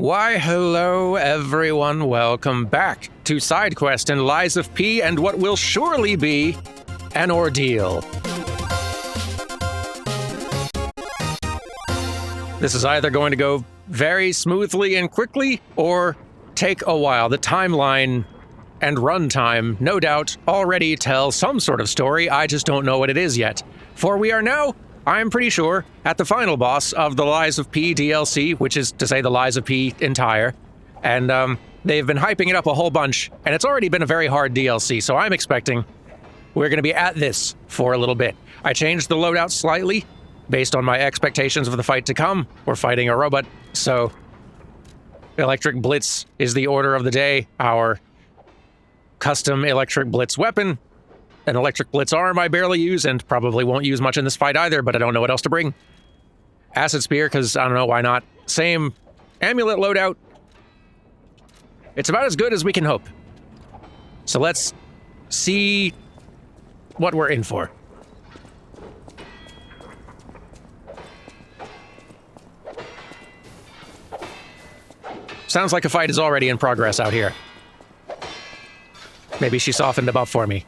Why, hello, everyone. Welcome back to Side Quest and Lies of P and what will surely be an ordeal. This is either going to go very smoothly and quickly or take a while. The timeline and runtime, no doubt, already tell some sort of story. I just don't know what it is yet. For we are now, I'm pretty sure, at the final boss of the Lies of P DLC, which is to say the Lies of P entire. And they've been hyping it up a whole bunch, and it's already been a very hard DLC, so I'm expecting we're going to be at this for a little bit. I changed the loadout slightly, based on my expectations of the fight to come. We're fighting a robot, so Electric Blitz is the order of the day. Our custom Electric Blitz weapon. An Electric Blitz arm I barely use, and probably won't use much in this fight either, but I don't know what else to bring. Acid Spear, because I don't know, why not? Same amulet loadout. It's about as good as we can hope. So let's see what we're in for. Sounds like a fight is already in progress out here. Maybe she softened them up for me.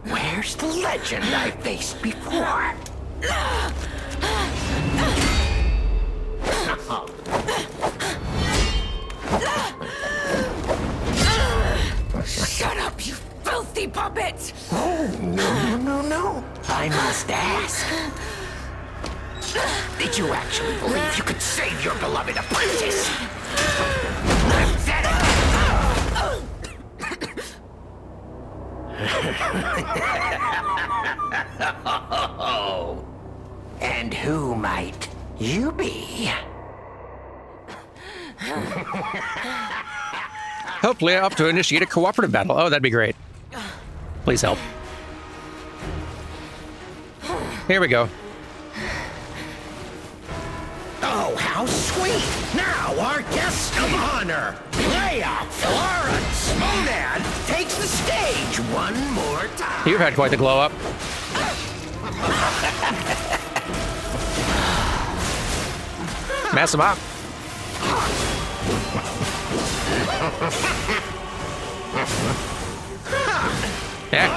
Where's the legend I faced before? Shut up, you filthy puppet! Oh, no. I must ask. Did you actually believe you could save your beloved apprentice? Pathetic! Oh. And who might you be? Hopefully up to initiate a cooperative battle. Oh, that'd be great. Please help. Here we go. Oh, how sweet! Now our guest of honor, Leia Florence Monad, takes the stage one more time. You've had quite the glow up. Mess him up. Yeah.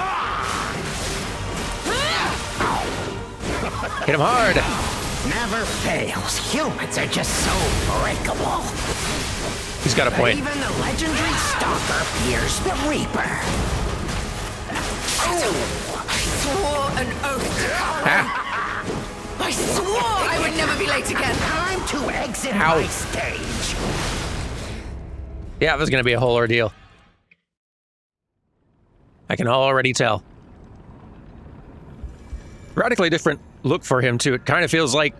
Hit him hard. Never fails. Humans are just so breakable. He's got a point. But even the legendary stalker fears the Reaper. I swore an oath to come. Ah. I swore I would never be late again. Time to exit Ow. my stage. Yeah, this is going to be a whole ordeal. I can already tell. Radically different look for him, too. It kind of feels like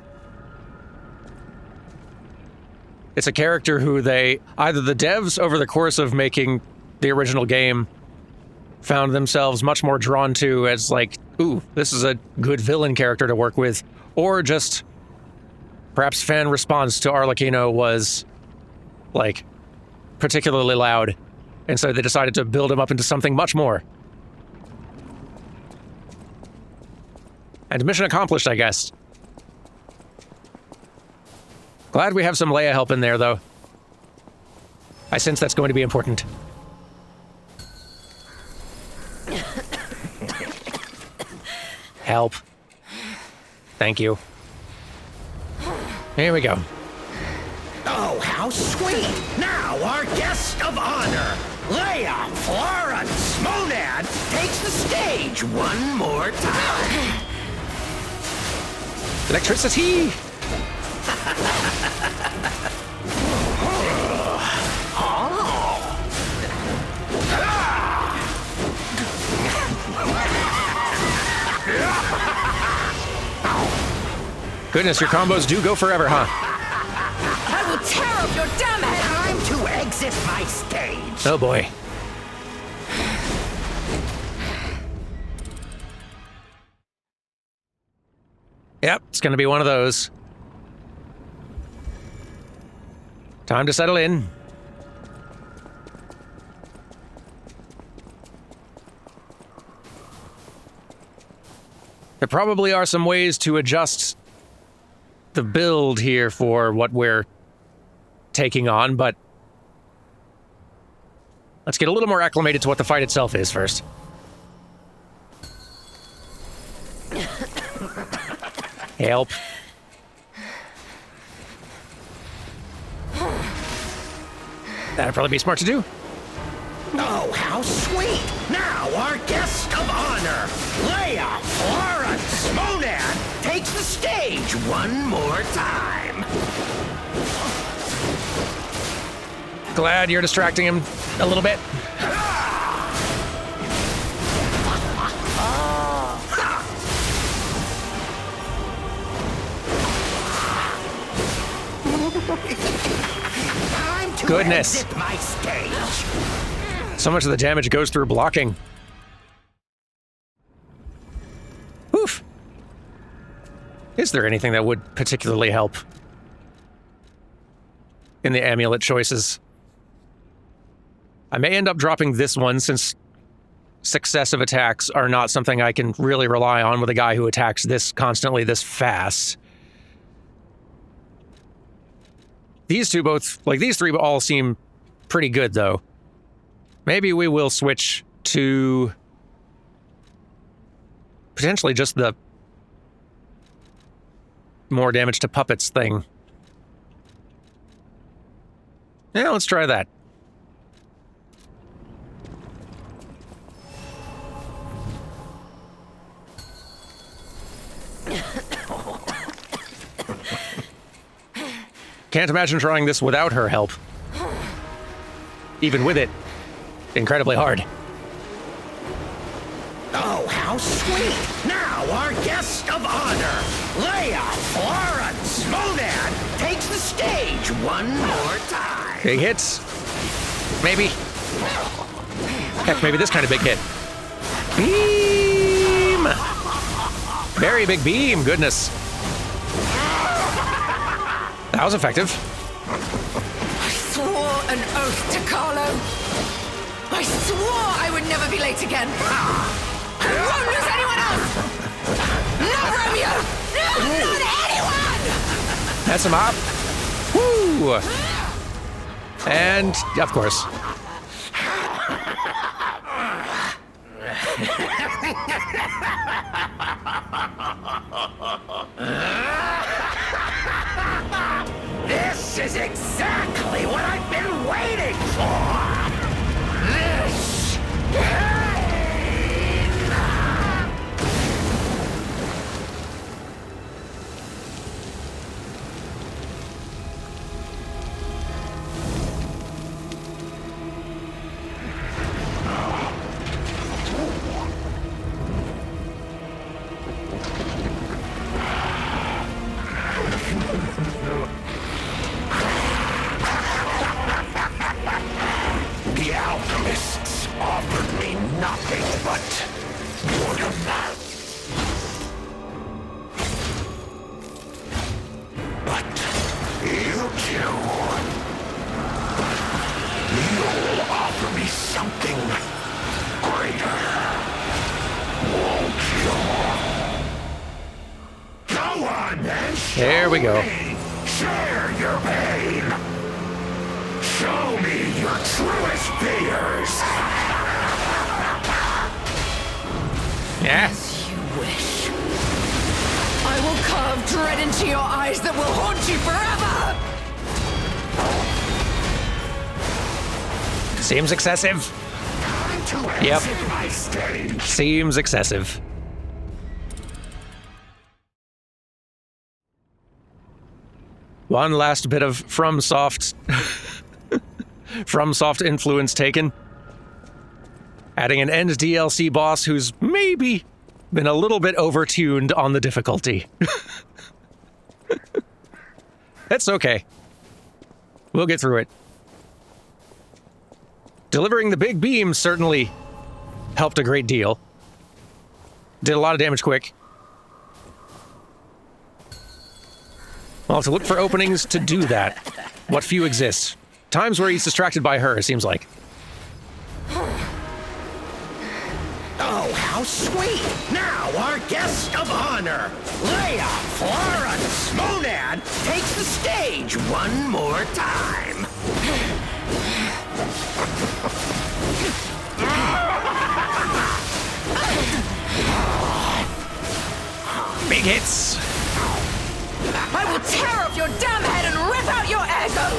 it's a character who either the devs over the course of making the original game found themselves much more drawn to as like, ooh, this is a good villain character to work with, or just perhaps fan response to Arlecchino was like particularly loud, and so they decided to build him up into something much more. And mission accomplished, I guess. Glad we have some Leia help in there, though. I sense that's going to be important. Help. Thank you. Here we go. Oh, how sweet! Now our guest of honor, Leia Florence Monad, takes the stage one more time. Electricity! Goodness, your combos do go forever, huh? I will tear up your damn head. Time to exit my stage. Oh boy. Yep, it's gonna be one of those. Time to settle in. There probably are some ways to adjust the build here for what we're taking on, but let's get a little more acclimated to what the fight itself is first. Help. That'd probably be smart to do. Oh, how sweet! Now our guest of honor, Leia Florence Monad, takes the stage one more time. Glad you're distracting him a little bit. Time to Goodness. exit my stage. So much of the damage goes through blocking. Oof. Is there anything that would particularly help in the amulet choices? I may end up dropping this one since successive attacks are not something I can really rely on with a guy who attacks this constantly, this fast. These two both, like these three all seem pretty good though. Maybe we will switch to potentially just the more damage to puppets thing. Yeah, let's try that. Can't imagine trying this without her help. Even with it, incredibly hard. Oh, how sweet! Now our guest of honor, Leia Florence Monad, takes the stage one more time. Big hits. Maybe. Heck, maybe this kind of big hit. Beam! Very big beam, goodness. That was effective. I swore an oath to Carlo. I swore I would never be late again. I won't lose anyone else. Not Romeo. No, not anyone. That's him up. Woo! And, of course. This is exactly what I've been waiting for! This pain! The alchemists offered me nothing but boredom. But you two, you'll offer me something greater, won't you? Go on then. There we go. Share your pain. Show me your truest fears. Yeah. As you wish. I will carve dread into your eyes that will haunt you forever. Seems excessive. Time to Yep. exit my stage. Seems excessive. One last bit of FromSoft influence taken. Adding an end DLC boss who's maybe been a little bit overtuned on the difficulty. It's okay. We'll get through it. Delivering the big beam certainly helped a great deal. Did a lot of damage quick. I'll have to look for openings to do that. What few exist. Times where he's distracted by her, it seems like. Oh, how sweet! Now our guest of honor, Leia Florence Monad, takes the stage one more time. Big hits. I will tear off your damn head and rip out your ego!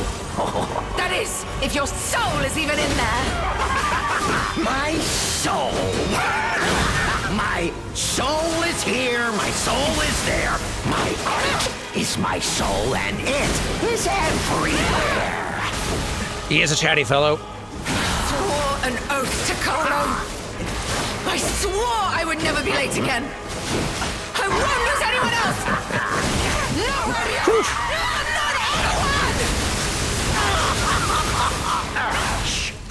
That is, if your soul is even in there. My soul. My soul is here, my soul is there. My art is my soul, and it is everywhere. He is a chatty fellow. Swore an oath to Carlo. I swore I would never be late again. I won't lose anyone else! No, Romeo! Not anyone!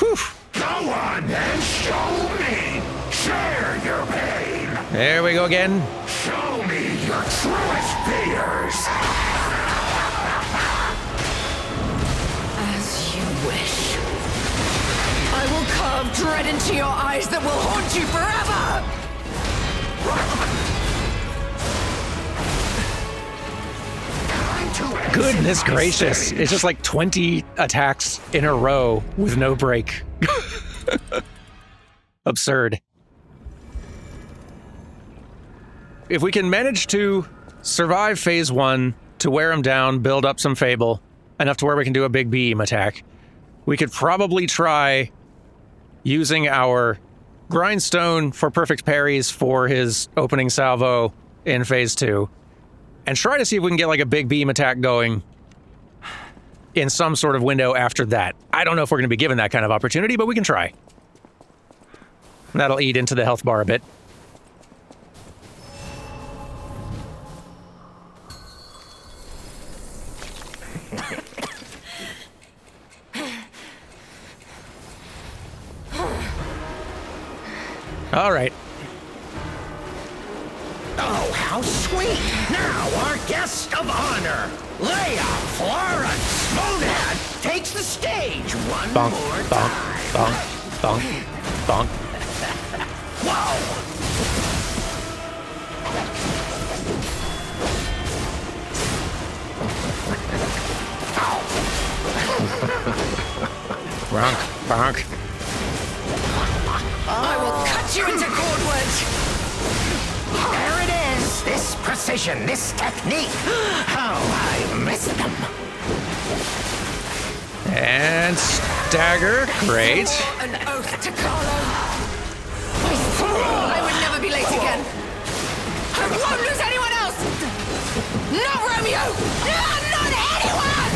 Whew. Go on then, show me. Share your pain. There we go again. Show me your truest fears. As you wish. I will carve dread into your eyes that will haunt you forever! Goodness gracious. It's just like 20 attacks in a row with no break. Absurd. If we can manage to survive phase 1, to wear him down, build up some fable, enough to where we can do a big beam attack, we could probably try using our grindstone for perfect parries for his opening salvo in phase 2. And try to see if we can get like a big beam attack going in some sort of window after that. I don't know if we're going to be given that kind of opportunity, but we can try. That'll eat into the health bar a bit. All right. Oh, how sweet! Now our guest of honor, Leia Florence Monad, takes the stage one Bonk, more bonk, time. bonk, bonk, bonk. Whoa! Bonk, bonk. I will cut you into cordwood! There it is! This precision, this technique! How I miss them! And stagger. Great. Swore an oath to Carlo. I swore I would never be late again. I won't lose anyone else! Not Romeo! Not anyone!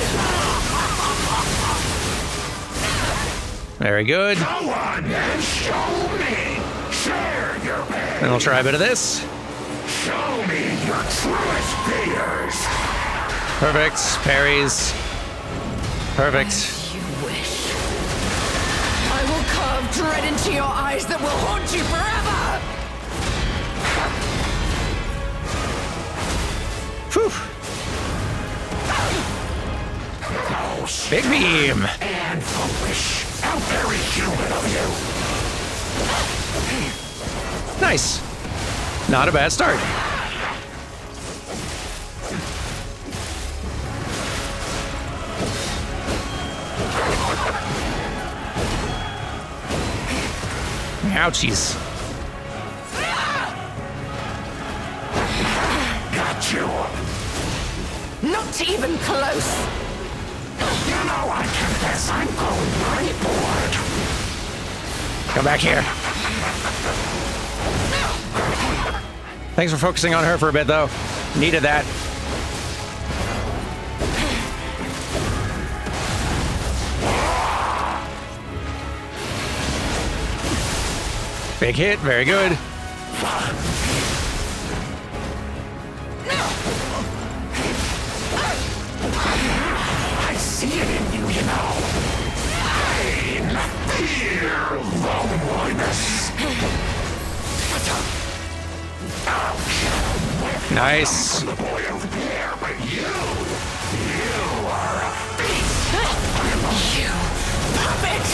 Very good. Go on and show me! Share your pain! And we'll try a bit of this. Show me your truest fears! Perfect. Parries. Perfect. As you wish. I will carve dread into your eyes that will haunt you forever! Whew. Oh, Big beam. and foolish! How very human of you! Nice. Not a bad start. Ouchies. Got you! Not even close! You know, I confess I'm growing pretty bored. Come back here. Thanks for focusing on her for a bit, though. Needed that. Big hit. Very good. I see it in you, you know. Pain, fear, loneliness. Nice. The boy over there, but you are a beast. You puppet!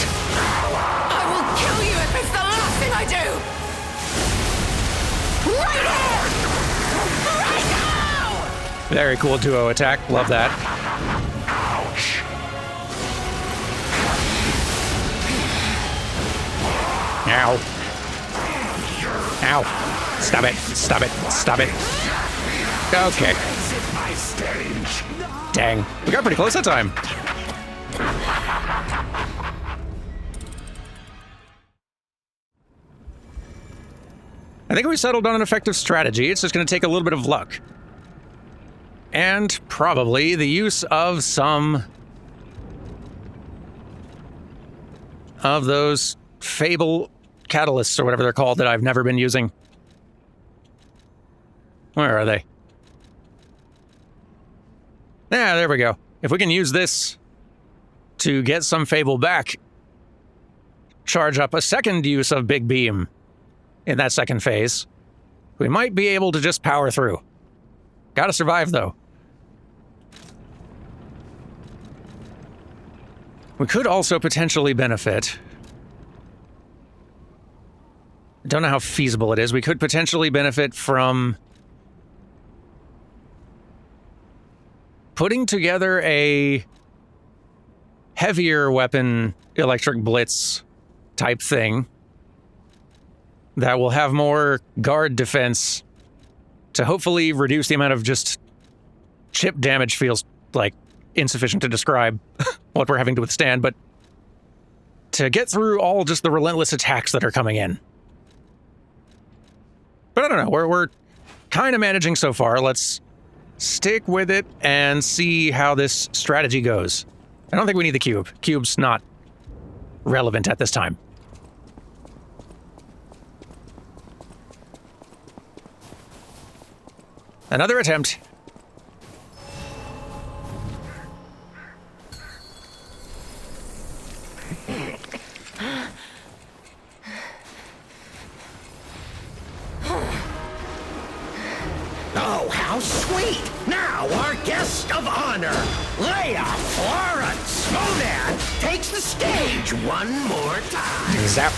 I will kill you if it's the last thing I do! Very cool duo attack. Love that. Ow. Ow. Stop it. Stop it. Stop it. Okay. Dang. We got pretty close that time. I think we settled on an effective strategy. It's just going to take a little bit of luck. And probably the use of some of those Fable catalysts or whatever they're called that I've never been using. Where are they? Yeah, there we go. If we can use this to get some Fable back, charge up a second use of Big Beam in that second phase, we might be able to just power through. Gotta survive, though. We could also potentially benefit. I don't know how feasible it is. We could potentially benefit from putting together a heavier weapon electric blitz type thing that will have more guard defense to hopefully reduce the amount of just chip damage. Feels like insufficient to describe what we're having to withstand, but to get through all just the relentless attacks that are coming in. But I don't know, we're kind of managing so far. Let's stick with it and see how this strategy goes. I don't think we need the cube. Cube's not relevant at this time. Another attempt. Oh, how sweet! Now our guest of honor, Leia Florence Monad, takes the stage one more time. Zap.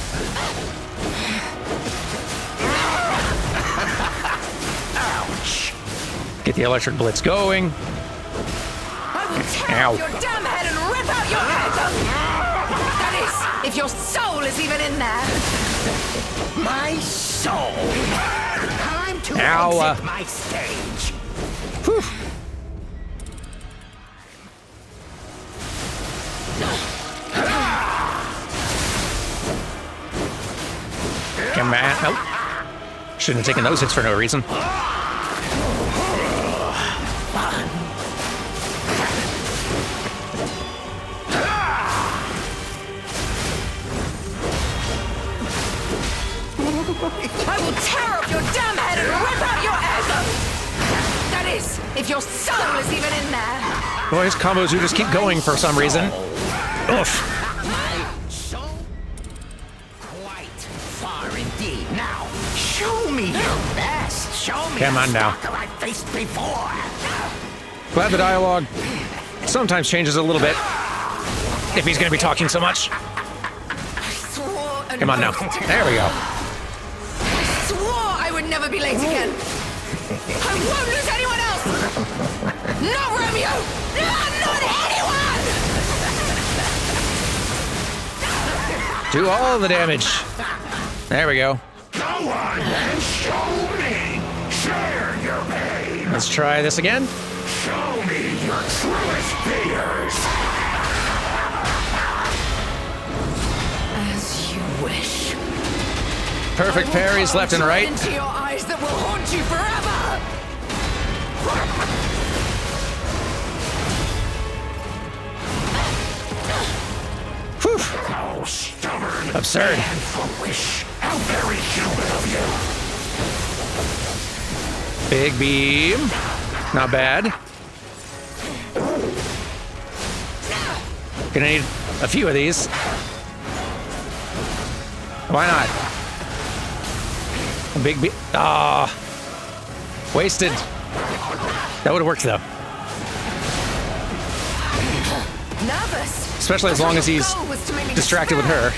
Ouch! Get the electric blitz going. I will tear Ow. off your damn head and rip out your head! That is, if your soul is even in there! My soul! Time to Ow, exit my stage! Whew. Come on. Nope. Shouldn't have taken those hits for no reason. I will tear off your damn head and rip out your head! That is, if your soul is even in there! Boy, his combos do just keep going for some reason. Oof. My soul? Quite far indeed. Now, show me your best. Show me Come on now. stalker I faced before. Glad the dialogue sometimes changes a little bit. If he's going to be talking so much. I swore an Come on now. oath to There we go. swore I would never be late again. I won't lose anyone else. Not Romeo. Not anyone. Do all the damage. There we go. Go on and show me. Share your pain. Let's try this again. Show me your truest fears. As you wish. Perfect parries left and right. Into your eyes that will haunt you forever. Whew. How stubborn. Absurd. And foolish. How very human of you. Big beam. Not bad. Gonna need a few of these. Why not? A big beam. Ah. Wasted. That would have worked though. Nervous. Especially as long as he's Your goal was to make me distracted with her.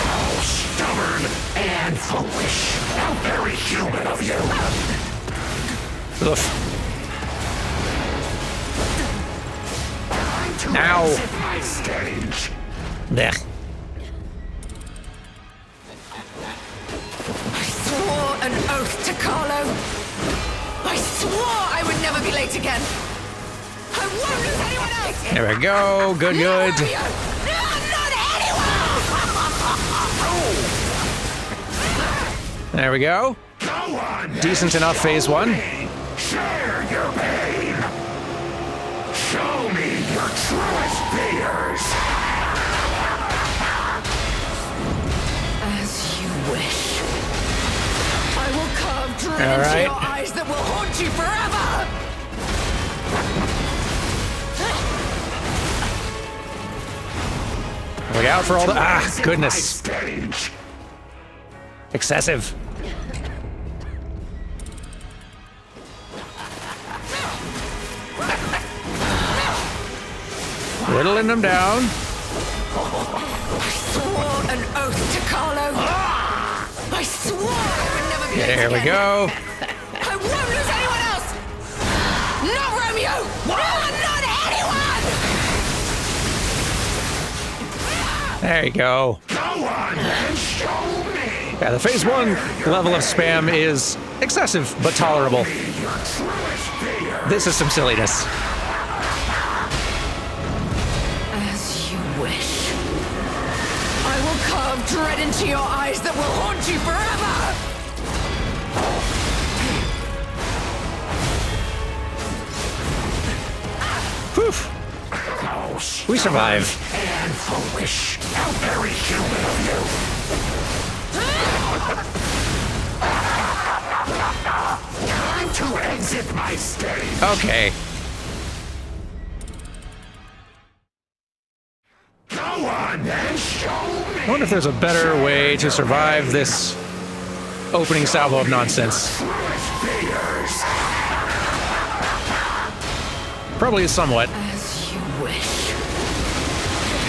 How stubborn and foolish. How very human of you. Oof. Now. Blech. I swore an oath to Carlo. I swore I would never be late again. I won't lose anyone else. There we go. Good, good. No, not anyone! There we go. Decent enough phase one. Share your pain. Show me your truest fears. As you wish. I will carve dread All into right. your eyes that will haunt you forever. Look out for all the... Ah, Exit goodness. my stage. Excessive. Whittling them down. I swore an oath to Carlo. I swore I would never be late There we again. go. I won't lose anyone else. Not Romeo. Not anyone. There you go. Go on and show me Yeah, the phase one level of spam is excessive, but tolerable. your truest fears. This is some silliness. As you wish. I will carve dread into your eyes that will haunt you forever. Whew. Oh, We survive. and foolish. How very human of you. Time to exit my stage. Okay. Go on and show me I wonder if there's a better way to survive this opening salvo of nonsense. truest fears. Probably somewhat. As you wish.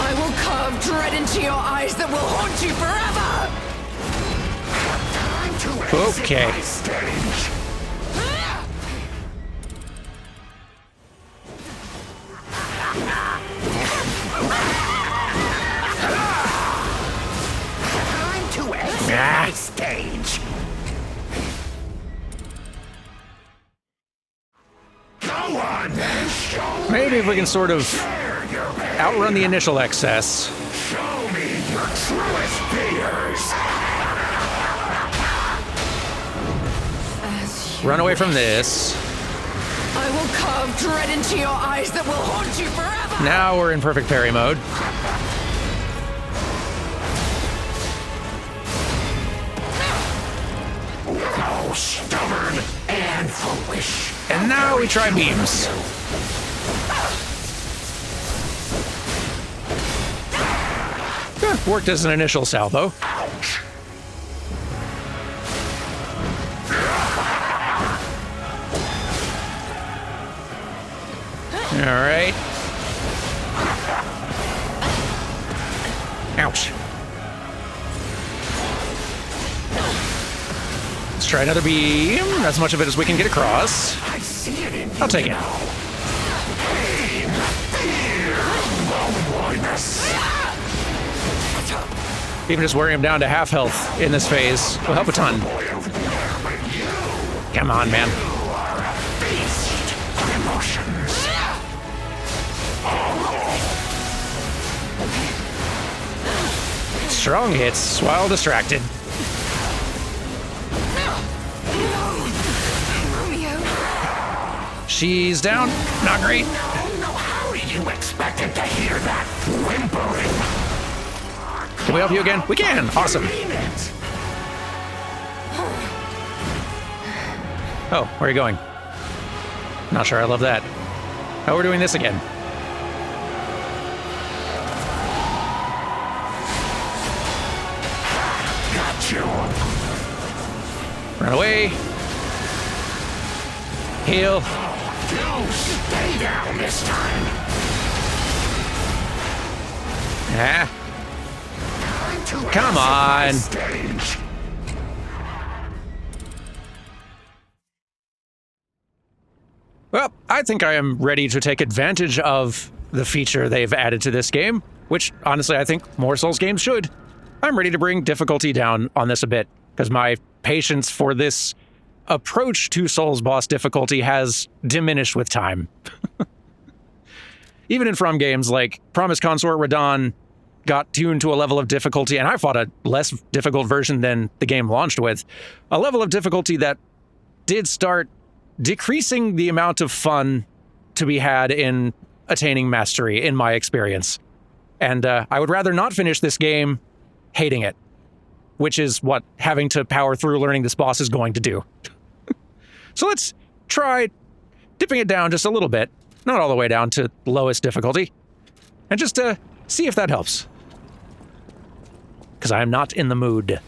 I will carve dread into your eyes that will haunt you forever. Time to exit Okay. my stage. Time to exit Ah. my stage. Go on and show Maybe if we can sort of your pain. outrun the initial excess. Show me your truest fears. As you Run away from this. I will carve dread into your eyes that will haunt you forever. Now we're in perfect parry mode. Oh, stubborn and foolish. And now we try beams. Worked as an initial salvo. Ouch. All right. Ouch. Let's try another beam. As much of it as we can get across. I see it in you. I'll take it. Pain, fear, loneliness. Even just wearing him down to half health in this phase will help a ton. Come on, man. Beast of emotions. Strong hits while distracted. Romeo. She's down. Not great. No, how did you expect to hear that whimpering? Can we help you again? We can. Awesome. Mean it. Oh, where are you going? Not sure I love that. Oh, we're doing this again. Got you. Run away. Heal. You stay down this time. Ah, Time to come exit my on. stage. I think I am ready to take advantage of the feature they've added to this game, which honestly I think more Souls games should. I'm ready to bring difficulty down on this a bit, because my patience for this approach to Souls boss difficulty has diminished with time. Even in From games like Promised Consort Radahn got tuned to a level of difficulty, and I fought a less difficult version than the game launched with, a level of difficulty that did start decreasing the amount of fun to be had in attaining mastery, in my experience. And I would rather not finish this game hating it, which is what having to power through learning this boss is going to do. So let's try dipping it down just a little bit, not all the way down to lowest difficulty, and just see if that helps. Because I am not in the mood.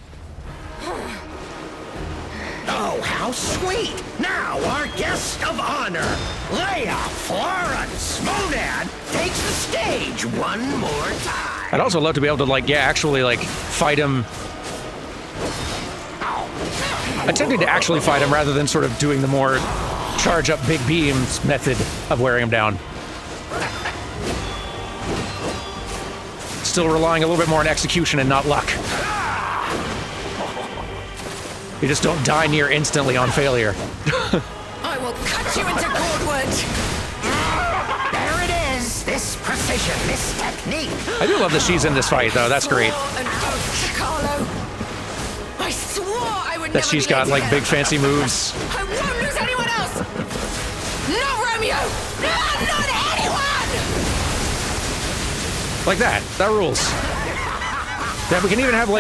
Oh, how sweet! Now our guest of honor, Leia Florence Monad, takes the stage one more time. I'd also love to be able to, actually, fight him. Attempting to actually fight him rather than sort of doing the more charge up big beams method of wearing him down. Still relying a little bit more on execution and not luck. You just don't die near instantly on failure. I will cut you into cordwood. There it is. This precision, this technique. I do love that she's in this fight, though. That's great. An oath to Carlo. I swore I would That never she's be got, late again. big fancy moves. I won't lose anyone else. Not Romeo. Not anyone. Like that. That rules. Yeah, we can even have, a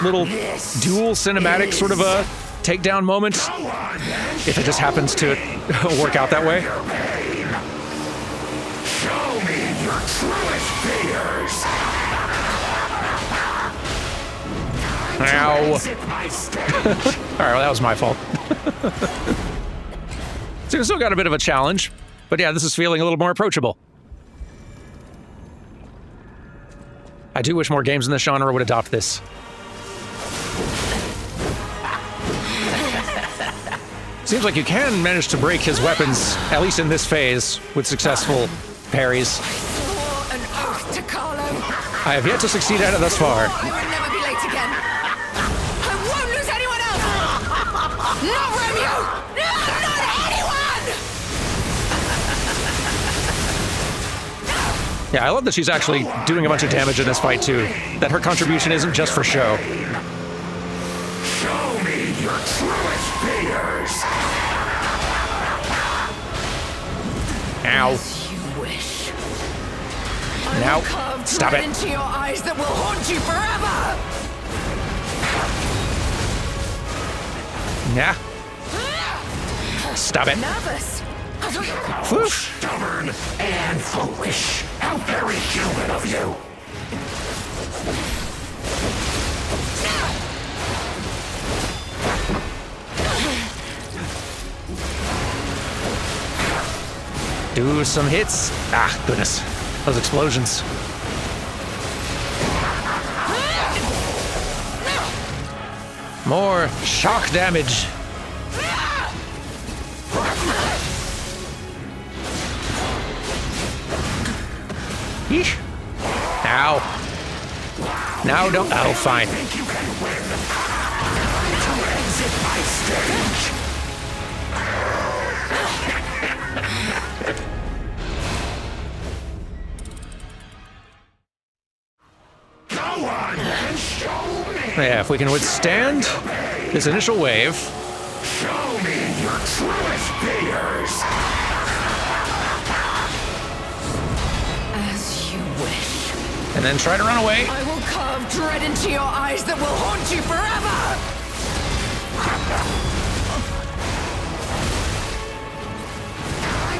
little dual cinematic sort of a takedown moment, if it just happens to work out that way. Show me your truest fears. Ow. All right, well, that was my fault. So we still got a bit of a challenge, but yeah, this is feeling a little more approachable. I do wish more games in this genre would adopt this. Seems like you can manage to break his weapons, at least in this phase, with successful parries. Swore an oath to Carlo. I have yet to succeed at it thus far. I would never be late again. I won't lose anyone else. Not Romeo. Not anyone. Yeah, I love that she's actually doing a bunch of damage in this fight, too. That her contribution isn't just for show. Show me your truest fears. Ow. As you wish. I Now, will carve stop dread it. into your eyes that will haunt you forever. Nah. Stop it. Nervous. Whew. Stubborn and foolish. How very human of you. Do some hits. Ah, goodness. Those explosions. More shock damage. Yeesh. Ow. Now don't. Oh, fine. Exit my stage. Go on and show me. Yeah, if we can withstand this initial wave. Show me your truest fears. As you wish. And then try to run away. I will carve dread into your eyes that will haunt you forever.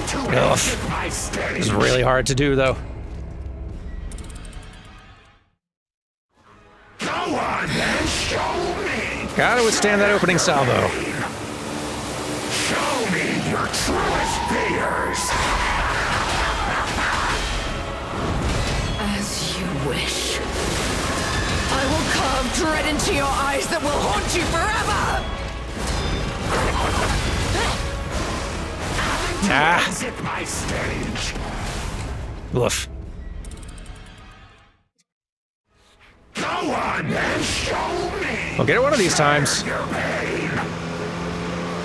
To Ugh. exit my stage. It's really hard to do, though. Go on and show me. Gotta withstand that opening salvo. Show me your truest fears. As you wish. I will carve dread into your eyes that will haunt you forever. Exit my stage. Woof. Go on and show me. We'll get it one of these times. Your pain.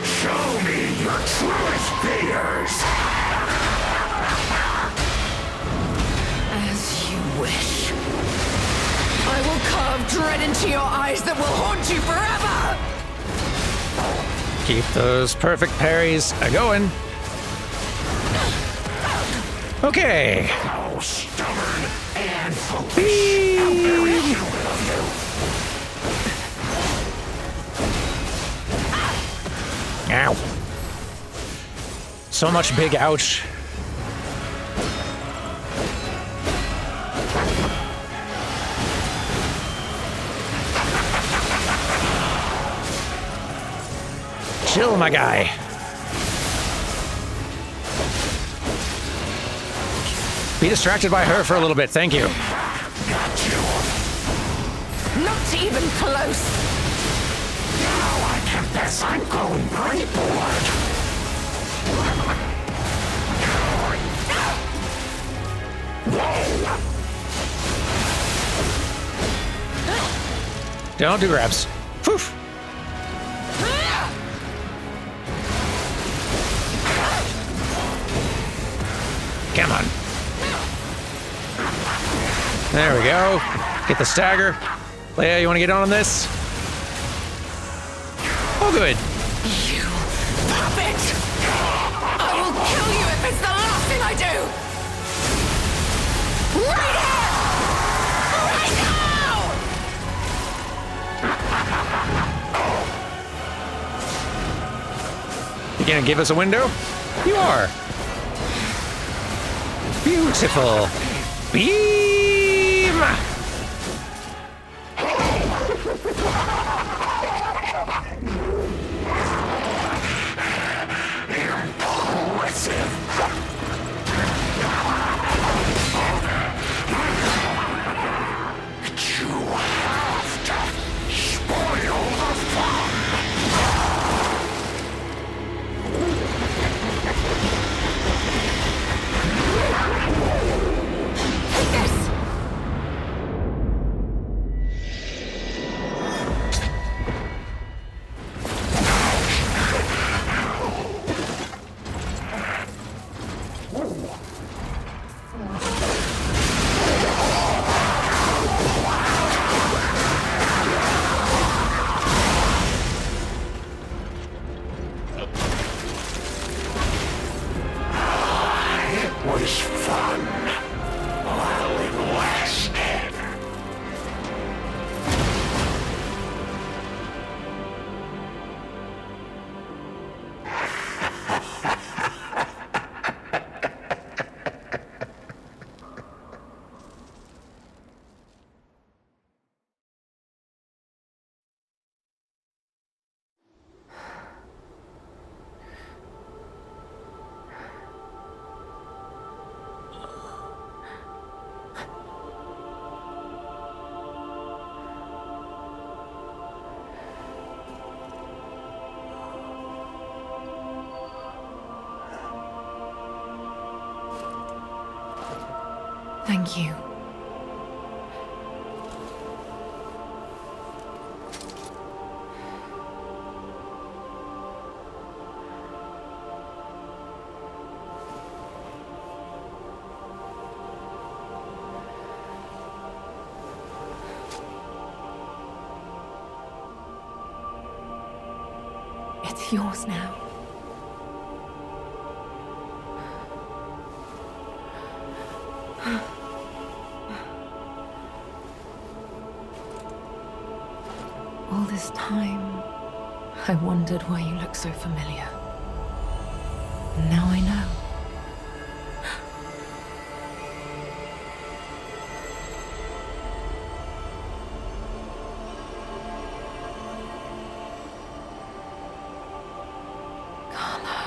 Show me your truest fears. As you wish. I will carve dread into your eyes that will haunt you forever! Keep those perfect parries a-going. Okay. How stubborn and foolish. How very human of you. Ow. So much big ouch. Chill, my guy. Be distracted by her for a little bit, thank you. Not even close! Now I confess I'm going pretty bored. Don't do grabs. Poof. Come on. There we go. Get the stagger. Leia, you want to get on this? Oh, good. You puppet! I will kill you if it's the last thing I do! Right here! Right now! You gonna give us a window? You are. Beautiful. Beam! Impressive. You have to spoil the fun. Take this! It was fun while it lasted. Thank you. It's yours now. All this time, I wondered why you look so familiar. And now I know. Carlo.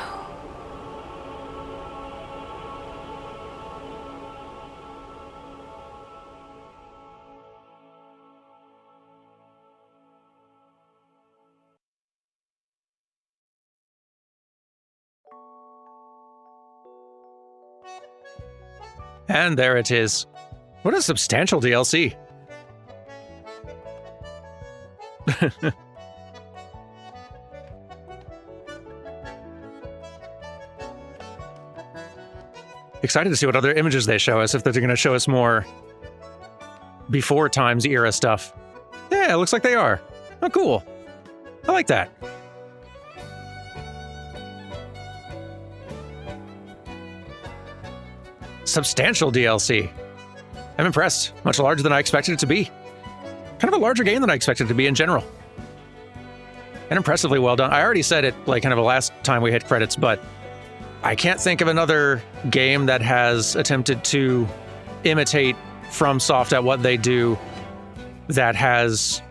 And there it is. What a substantial DLC. Excited to see what other images they show us, if they're going to show us more before times era stuff. Yeah, it looks like they are. Oh, cool. I like that. Substantial DLC. I'm impressed. Much larger than I expected it to be. Kind of a larger game than I expected it to be in general. And impressively well done. I already said it like kind of the last time we hit credits, but I can't think of another game that has attempted to imitate FromSoft at what they do that has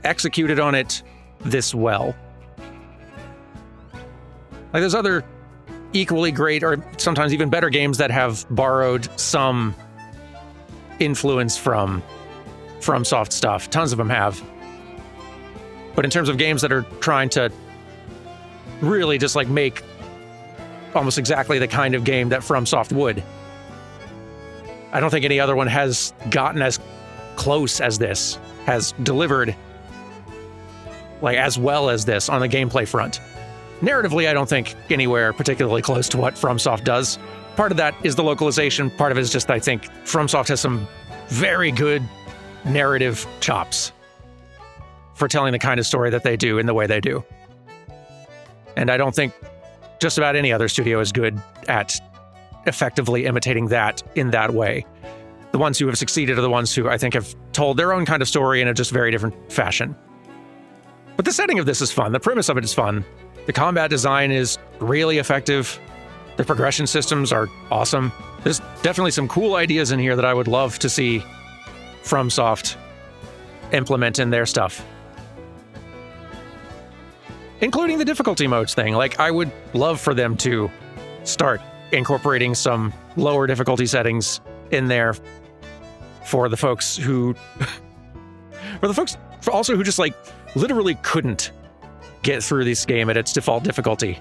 executed on it this well. Like there's other equally great or sometimes even better games that have borrowed some influence from FromSoft stuff. Tons of them have. But in terms of games that are trying to really just like make almost exactly the kind of game that FromSoft would, I don't think any other one has gotten as close as this, has delivered like as well as this on the gameplay front. Narratively, I don't think anywhere particularly close to what FromSoft does. Part of that is the localization. Part of it is just I think FromSoft has some very good narrative chops for telling the kind of story that they do in the way they do. And I don't think just about any other studio is good at effectively imitating that in that way. The ones who have succeeded are the ones who I think have told their own kind of story in a just very different fashion. But the setting of this is fun. The premise of it is fun. The combat design is really effective. The progression systems are awesome. There's definitely some cool ideas in here that I would love to see FromSoft implement in their stuff. Including the difficulty modes thing. Like, I would love for them to start incorporating some lower difficulty settings in there for the folks who... for also who just, like, literally couldn't get through this game at its default difficulty.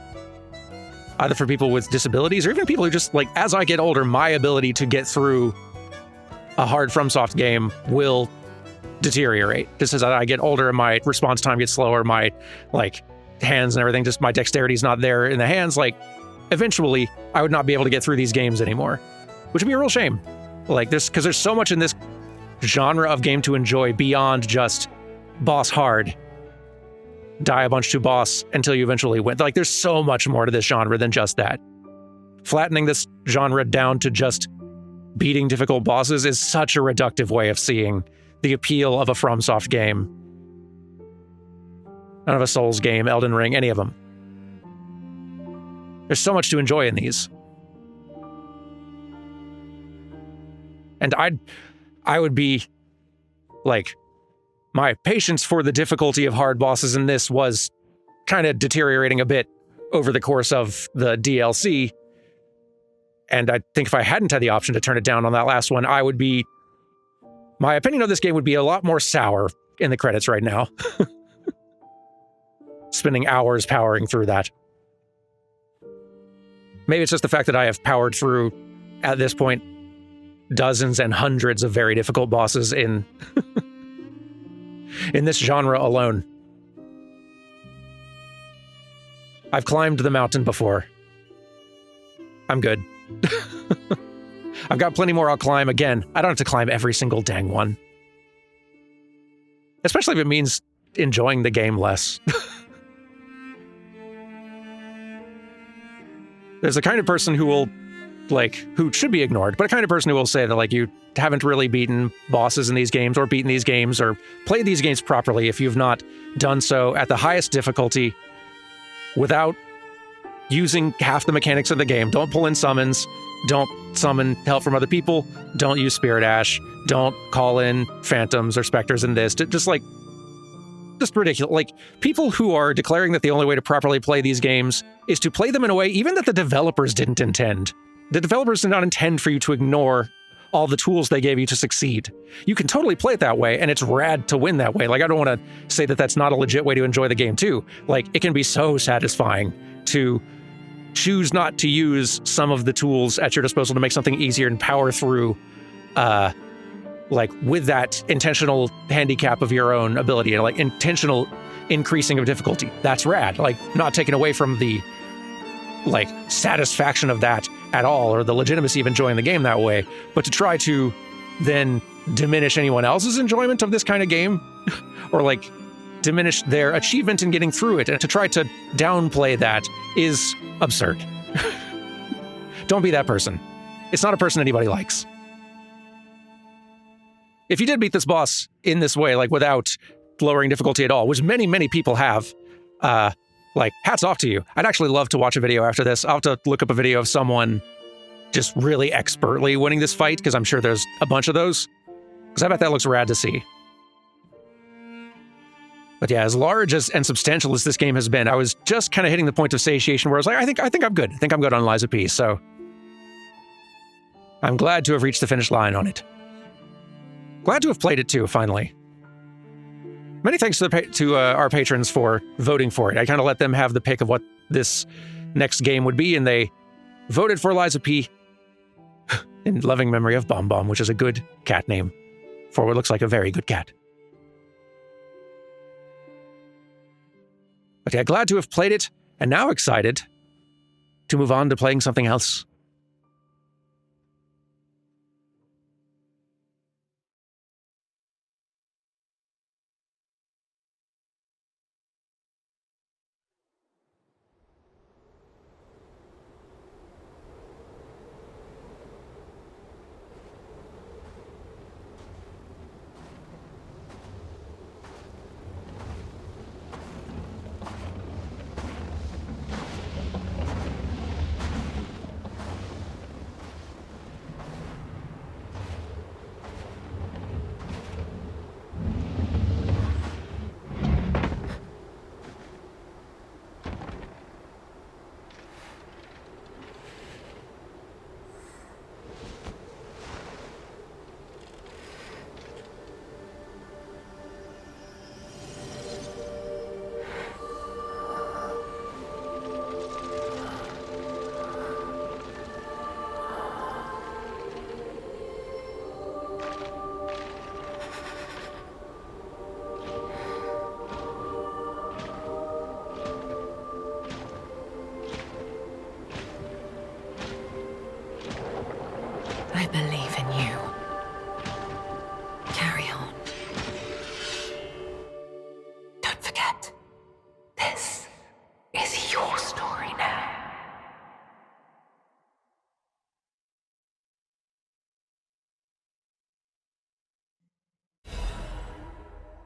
Either for people with disabilities or even people who just, like, as I get older, my ability to get through a hard FromSoft game will deteriorate. Just as I get older, my response time gets slower, my, like, hands and everything, just my dexterity's not there in the hands. Like, eventually, I would not be able to get through these games anymore, which would be a real shame. Like, this, because there's so much in this genre of game to enjoy beyond just boss hard, die a bunch to boss until you eventually win. Like, there's so much more to this genre than just that. Flattening this genre down to just beating difficult bosses is such a reductive way of seeing the appeal of a FromSoft game. None of a Souls game, Elden Ring, any of them. There's so much to enjoy in these. And I would be, like, my patience for the difficulty of hard bosses in this was kind of deteriorating a bit over the course of the DLC. And I think if I hadn't had the option to turn it down on that last one, I would be... My opinion of this game would be a lot more sour in the credits right now. Spending hours powering through that. Maybe it's just the fact that I have powered through, at this point, dozens and hundreds of very difficult bosses in in this genre alone. I've climbed the mountain before. I'm good. I've got plenty more I'll climb. Again, I don't have to climb every single dang one. Especially if it means enjoying the game less. There's a kind of person who will, like, who should be ignored, but a kind of person who will say that, like, you haven't really beaten bosses in these games or beaten these games or played these games properly if you've not done so at the highest difficulty without using half the mechanics of the game. Don't pull in summons. Don't summon help from other people. Don't use Spirit Ash. Don't call in phantoms or specters in this. Just ridiculous. Like, people who are declaring that the only way to properly play these games is to play them in a way even that the developers didn't intend. The developers did not intend for you to ignore all the tools they gave you to succeed. You can totally play it that way, and it's rad to win that way. Like, I don't want to say that that's not a legit way to enjoy the game, too. Like, it can be so satisfying to choose not to use some of the tools at your disposal to make something easier and power through, like with that intentional handicap of your own ability, and like intentional increasing of difficulty. That's rad. Like, not taken away from the like satisfaction of that at all, or the legitimacy of enjoying the game that way, but to try to then diminish anyone else's enjoyment of this kind of game, or like diminish their achievement in getting through it, and to try to downplay that is absurd. Don't be that person. It's not a person anybody likes. If you did beat this boss in this way, like without lowering difficulty at all, which many, many people have, like, hats off to you. I'd actually love to watch a video after this. I'll have to look up a video of someone just really expertly winning this fight, because I'm sure there's a bunch of those. Because I bet that looks rad to see. But yeah, as large and substantial as this game has been, I was just kind of hitting the point of satiation where I was like, I think I'm good. I think I'm good on Lies of P, so I'm glad to have reached the finish line on it. Glad to have played it too, finally. Many thanks to our patrons for voting for it. I kind of let them have the pick of what this next game would be, and they voted for Lies of P in loving memory of Bomb Bomb, which is a good cat name for what looks like a very good cat. But yeah, glad to have played it, and now excited to move on to playing something else. I believe in you. Carry on. Don't forget, this is your story now.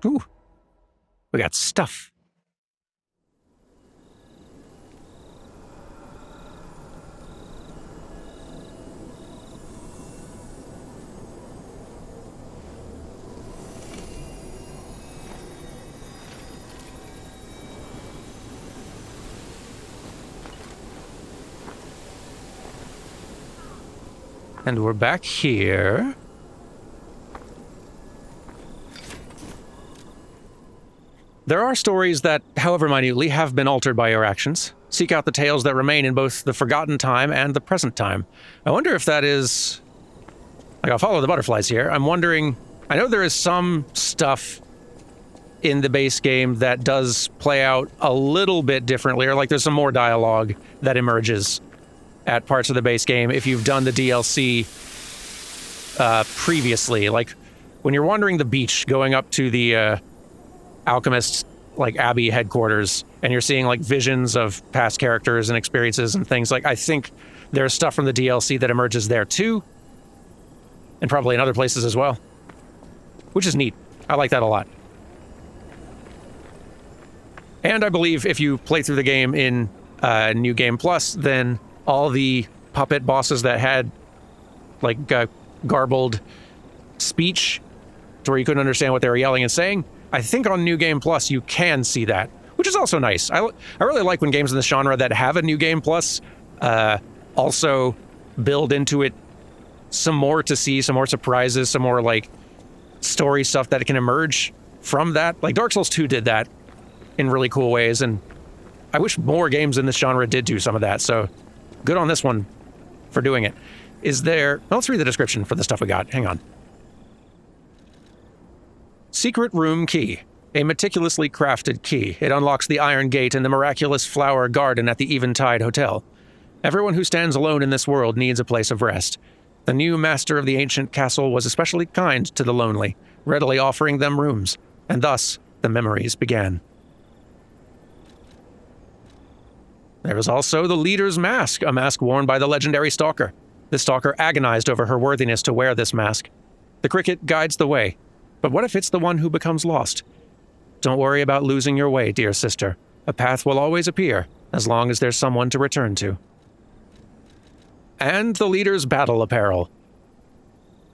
Ooh, we got stuff. And we're back here. There are stories that, however minutely, have been altered by your actions. Seek out the tales that remain in both the forgotten time and the present time. I wonder if that is... Like, I'll follow the butterflies here. I'm wondering... I know there is some stuff in the base game that does play out a little bit differently, or like there's some more dialogue that emerges at parts of the base game if you've done the DLC previously. Like, when you're wandering the beach going up to the alchemist, like, Abbey headquarters, and you're seeing, like, visions of past characters and experiences and things, like, I think there's stuff from the DLC that emerges there too, and probably in other places as well, which is neat. I like that a lot. And I believe if you play through the game in New Game Plus, then all the puppet bosses that had, like, garbled speech to where you couldn't understand what they were yelling and saying, I think on New Game Plus you can see that, which is also nice. I really like when games in this genre that have a New Game Plus also build into it some more to see, some more surprises, some more, like, story stuff that can emerge from that. Like, Dark Souls 2 did that in really cool ways, and I wish more games in this genre did do some of that, so good on this one for doing it. Well, let's read the description for the stuff we got. Hang on. Secret room key. A meticulously crafted key. It unlocks the iron gate in the miraculous flower garden at the Eventide Hotel. Everyone who stands alone in this world needs a place of rest. The new master of the ancient castle was especially kind to the lonely, readily offering them rooms, and thus the memories began. There was also the leader's mask, a mask worn by the legendary stalker. The stalker agonized over her worthiness to wear this mask. The cricket guides the way, but what if it's the one who becomes lost? Don't worry about losing your way, dear sister. A path will always appear, as long as there's someone to return to. And the leader's battle apparel.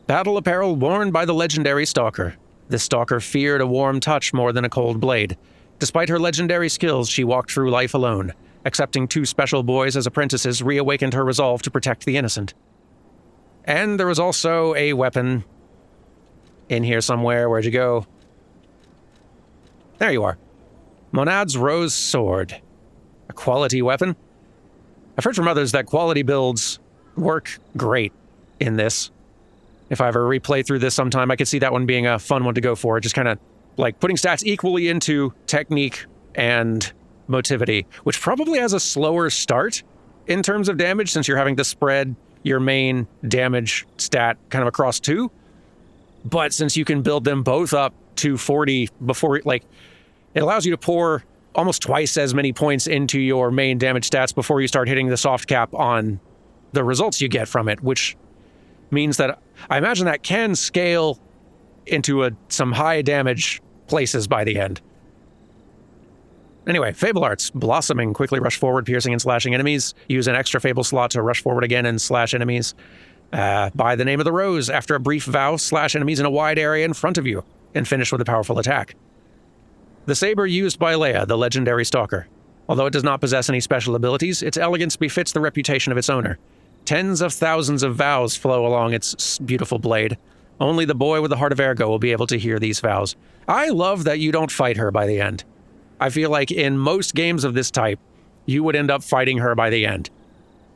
Battle apparel worn by the legendary stalker. This stalker feared a warm touch more than a cold blade. Despite her legendary skills, she walked through life alone. Accepting 2 special boys as apprentices reawakened her resolve to protect the innocent. And there was also a weapon in here somewhere. Where'd you go? There you are. Monad's Rose Sword. A quality weapon? I've heard from others that quality builds work great in this. If I ever replay through this sometime, I could see that one being a fun one to go for. Just kind of like putting stats equally into technique and motivity, which probably has a slower start in terms of damage since you're having to spread your main damage stat kind of across 2. But since you can build them both up to 40 before, like, it allows you to pour almost twice as many points into your main damage stats before you start hitting the soft cap on the results you get from it, which means that I imagine that can scale into some high damage places by the end. Anyway, Fable Arts. Blossoming. Quickly rush forward, piercing and slashing enemies. Use an extra Fable slot to rush forward again and slash enemies. By the name of the rose. After a brief vow, slash enemies in a wide area in front of you, and finish with a powerful attack. The saber used by Leia, the legendary stalker. Although it does not possess any special abilities, its elegance befits the reputation of its owner. Tens of thousands of vows flow along its beautiful blade. Only the boy with the heart of Ergo will be able to hear these vows. I love that you don't fight her by the end. I feel like in most games of this type, you would end up fighting her by the end.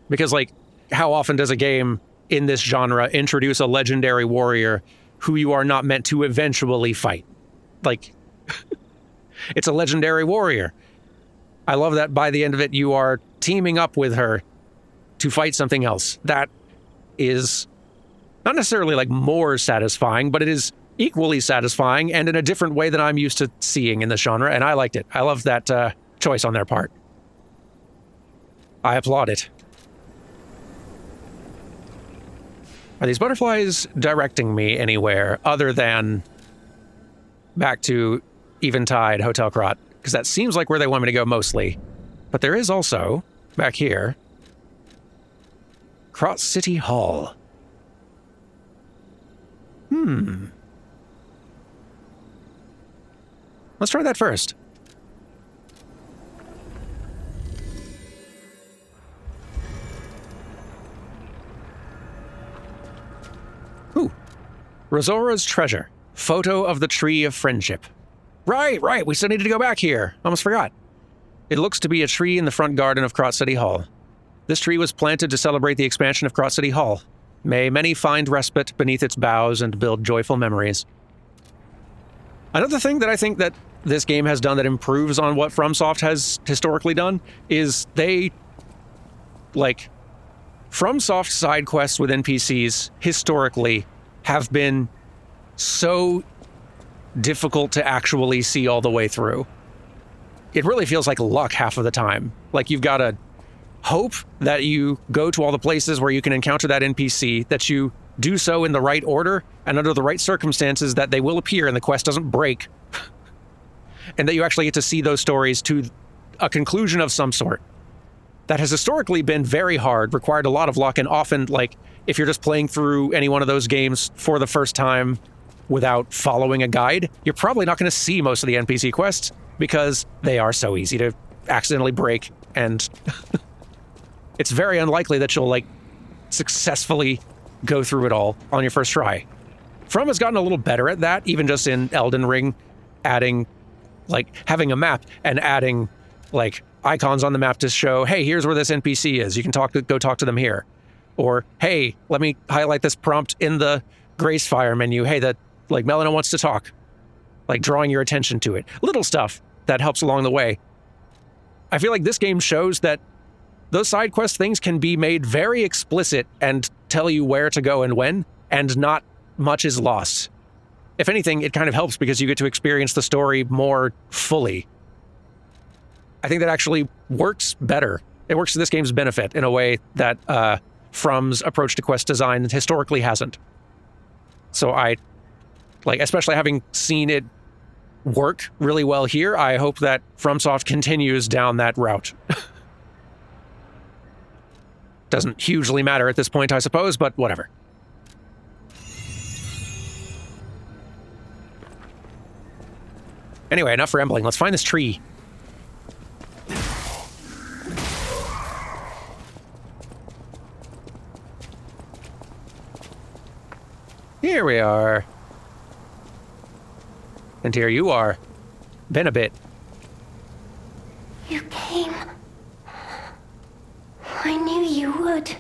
Because, like, how often does a game in this genre introduce a legendary warrior who you are not meant to eventually fight? Like, it's a legendary warrior. I love that by the end of it, you are teaming up with her to fight something else. That is not necessarily, like, more satisfying, but it is equally satisfying and in a different way than I'm used to seeing in the genre, and I liked it. I love that choice on their part. I applaud it. Are these butterflies directing me anywhere other than back to Eventide Hotel Krot? Because that seems like where they want me to go mostly. But there is also, back here, Krot City Hall. Let's try that first. Ooh. Rosora's Treasure. Photo of the Tree of Friendship. Right. We still need to go back here. Almost forgot. It looks to be a tree in the front garden of Krot City Hall. This tree was planted to celebrate the expansion of Krot City Hall. May many find respite beneath its boughs and build joyful memories. Another thing that I think that this game has done that improves on what FromSoft has historically done is FromSoft side quests with NPCs historically have been so difficult to actually see all the way through. It really feels like luck half of the time. Like, you've got to hope that you go to all the places where you can encounter that NPC, that you do so in the right order and under the right circumstances, that they will appear and the quest doesn't break, and that you actually get to see those stories to a conclusion of some sort. That has historically been very hard, required a lot of luck, and often, like, if you're just playing through any one of those games for the first time without following a guide, you're probably not going to see most of the NPC quests because they are so easy to accidentally break, and it's very unlikely that you'll, like, successfully go through it all on your first try. From has gotten a little better at that, even just in Elden Ring, adding, like, having a map and adding, like, icons on the map to show, hey, here's where this NPC is. You can go talk to them here. Or, hey, let me highlight this prompt in the Gracefire menu. Hey, Melina wants to talk. Like, drawing your attention to it. Little stuff that helps along the way. I feel like this game shows that those side quest things can be made very explicit and tell you where to go and when, and not much is lost. If anything, it kind of helps because you get to experience the story more fully. I think that actually works better. It works to this game's benefit in a way that From's approach to quest design historically hasn't. So especially having seen it work really well here, I hope that FromSoft continues down that route. Doesn't hugely matter at this point, I suppose, but whatever. Anyway, enough rambling. Let's find this tree. Here we are. And here you are. Been a bit. You came. I knew you would.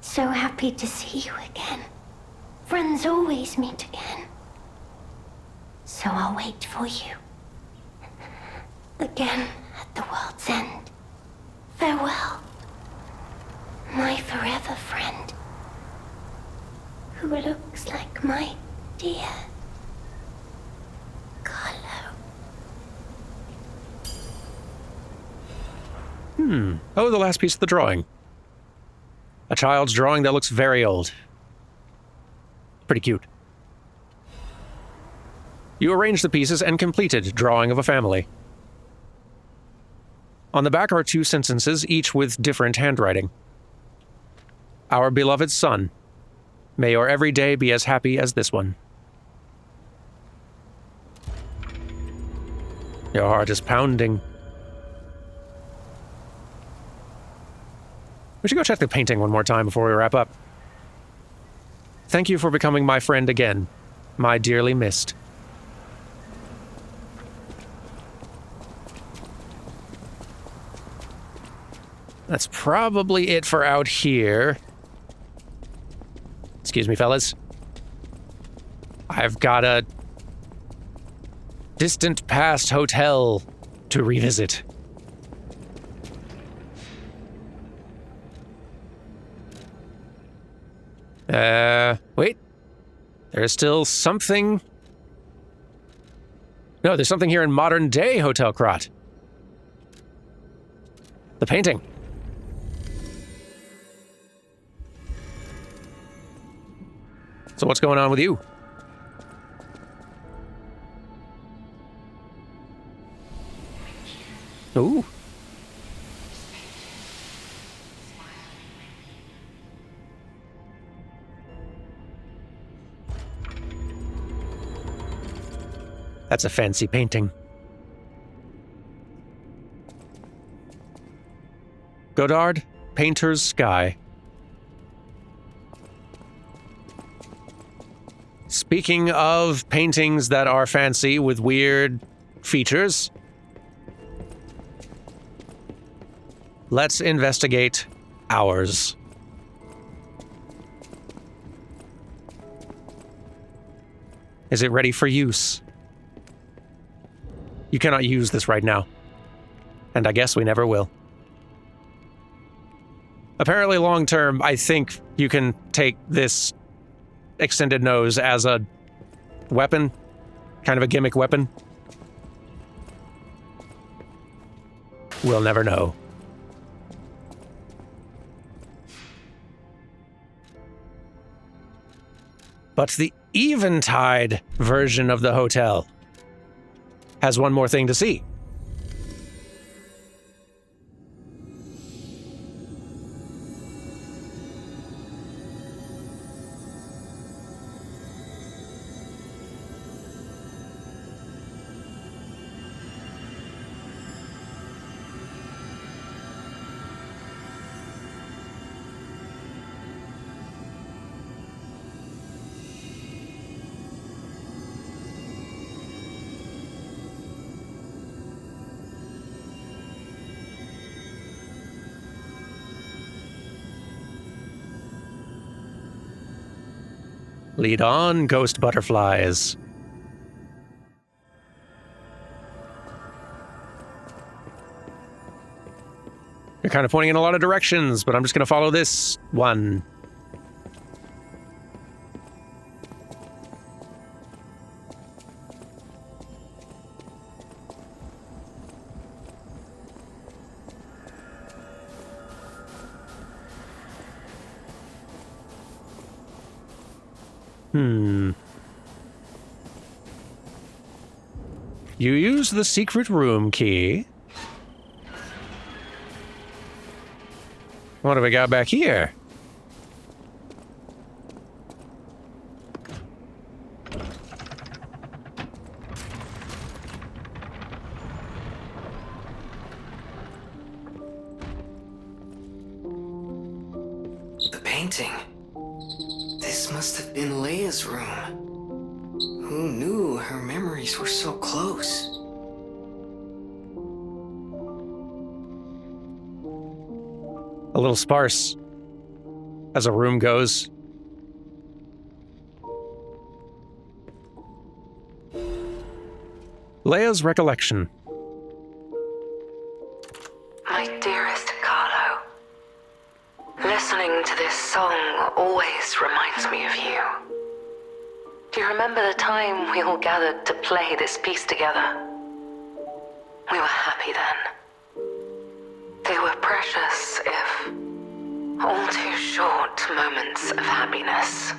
So happy to see you again. Friends always meet again. So I'll wait for you. Again at the world's end. Farewell. My forever friend. Who looks like my dear Carlo. Oh, the last piece of the drawing. A child's drawing that looks very old. Pretty cute. You arrange the pieces and completed drawing of a family. On the back are 2 sentences, each with different handwriting. Our beloved son, may your every day be as happy as this one. Your heart is pounding. We should go check the painting one more time before we wrap up. Thank you for becoming my friend again, my dearly missed. That's probably it for out here. Excuse me, fellas. I've got a distant past hotel to revisit. Wait. There's still something... No, there's something here in modern-day Hotel Krat. The painting. So what's going on with you? Ooh. That's a fancy painting. Godard, Painter's Sky. Speaking of paintings that are fancy with weird features, let's investigate ours. Is it ready for use? You cannot use this right now, and I guess we never will. Apparently long term, I think you can take this extended nose as a weapon, kind of a gimmick weapon. We'll never know. But the Eventide version of the hotel has one more thing to see. Lead on, ghost butterflies. You're kind of pointing in a lot of directions, but I'm just going to follow this one. You use the secret room key. What do we got back here? The painting. This must have been Leia's room. Who knew her memories were so close? A little sparse, as a room goes. Leia's recollection. My dearest Carlo, listening to this song always reminds me of you. Do you remember the time we all gathered to play this piece together? We were happy then. They were precious, if all too short moments of happiness.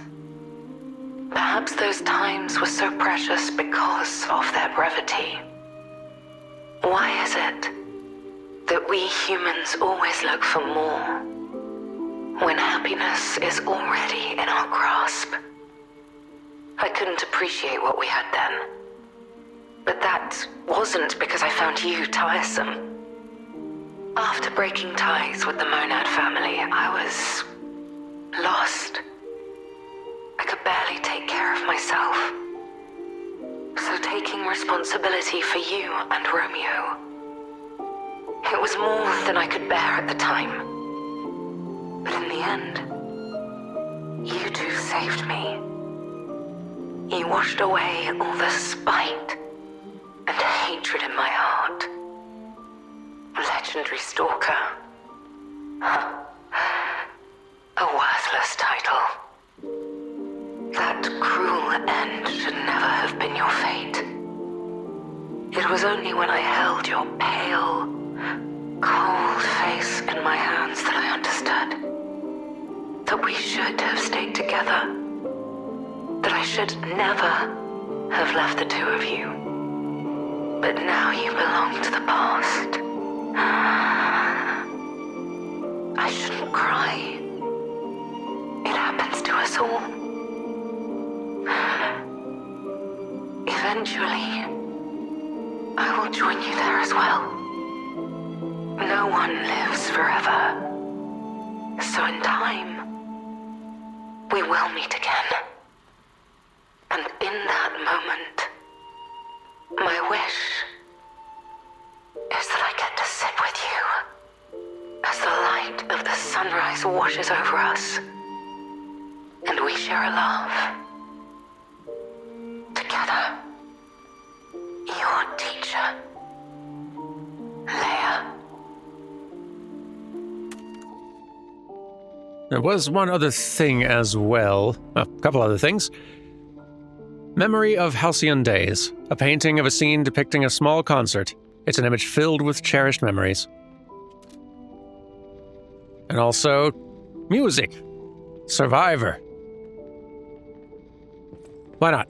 Perhaps those times were so precious because of their brevity. Why is it that we humans always look for more when happiness is already in our grasp? I couldn't appreciate what we had then. But that wasn't because I found you tiresome. After breaking ties with the Monad family, I was lost. I could barely take care of myself. So taking responsibility for you and Romeo, it was more than I could bear at the time. But in the end, you two saved me. You washed away all the spite and hatred in my heart. Legendary stalker. Huh. A worthless title. That cruel end should never have been your fate. It was only when I held your pale, cold face in my hands that I understood that we should have stayed together. That I should never have left the two of you. But now you belong to the past. I shouldn't cry. It happens to us all. Eventually, I will join you there as well. No one lives forever. So in time, we will meet again. And in that moment, my wish is that I get to sit with you as the light of the sunrise washes over us, and we share a laugh. Together, your teacher, Leia. There was one other thing as well. A couple other things. Memory of Halcyon Days, a painting of a scene depicting a small concert. It's an image filled with cherished memories. And also, music. Survivor. Why not?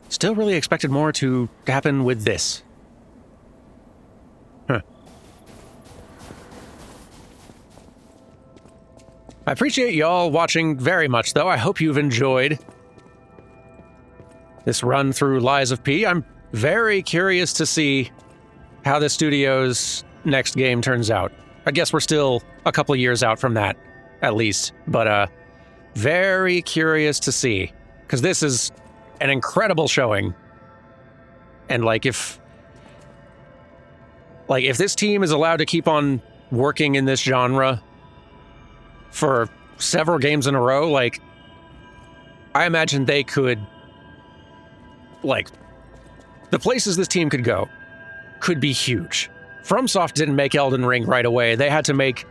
Still really expected more to happen with this. Huh. I appreciate y'all watching very much, though. I hope you've enjoyed this run through Lies of P. I'm very curious to see how the studio's next game turns out. I guess we're still a couple of years out from that, at least. But very curious to see, because this is an incredible showing. And if this team is allowed to keep on working in this genre for several games in a row, like, I imagine they could, like, the places this team could go could be huge. FromSoft didn't make Elden Ring right away. They had to make